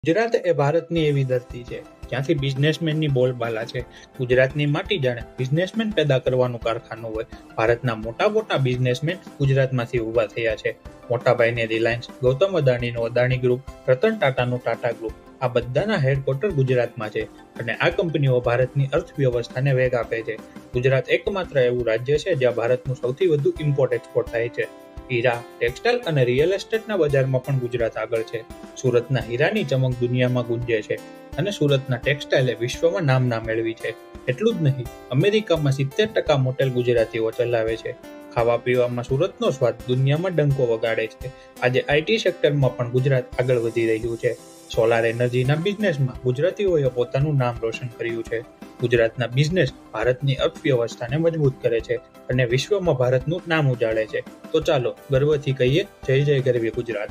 ગુજરાત એ ભારતની એવી ધરતી છે જ્યાંથી બિઝનેસમેનની બોલબાલા છે. ગુજરાતની માટી જાણે બિઝનેસમેન પેદા કરવાનું કારખાનું હોય. ભારતના મોટા મોટા બિઝનેસમેન ગુજરાતમાંથી ઊભા થયા છે. મોટાભાઈની રિલાયન્સ, ગૌતમ અદાણીનું અદાણી ગ્રુપ, રતન ટાટાનું ટાટા ગ્રુપ, આ બધાના હેડક્વાર્ટર ગુજરાતમાં છે અને આ કંપનીઓ ભારતની અર્થવ્યવસ્થાને વેગ આપે છે. ગુજરાત એકમાત્ર એવું રાજ્ય છે જ્યાં ભારતનું સૌથી વધુ ઇમ્પોર્ટ એક્સપોર્ટ થાય છે. હીરા, ટેક્સટાઇલ અને રિયલ એસ્ટેટના બજારમાં પણ ગુજરાત આગળ છે. સુરતના હીરાની ચમક દુનિયામાં ગુંજે છે અને સુરતના ટેક્સટાઇલે વિશ્વમાં નામના મેળવી છે. એટલું જ નહીં, અમેરિકામાં 70% મોટેલ ગુજરાતીઓ ચલાવે છે. ખાવા પીવામાં સુરતનો સ્વાદ દુનિયામાં ડંકો વગાડે છે. આજે આઈટી સેક્ટરમાં પણ ગુજરાત આગળ વધી રહ્યું છે. સોલાર એનર્જીના બિઝનેસમાં ગુજરાતીઓએ પોતાનું નામ રોશન કર્યું છે. ગુજરાતના બિઝનેસ ભારતની અર્થવ્યવસ્થાને મજબૂત કરે છે અને વિશ્વમાં ભારતનું નામ ઉજાળે છે. તો ચાલો ગર્વથી કહીએ, જય જય ગરવી ગુજરાત.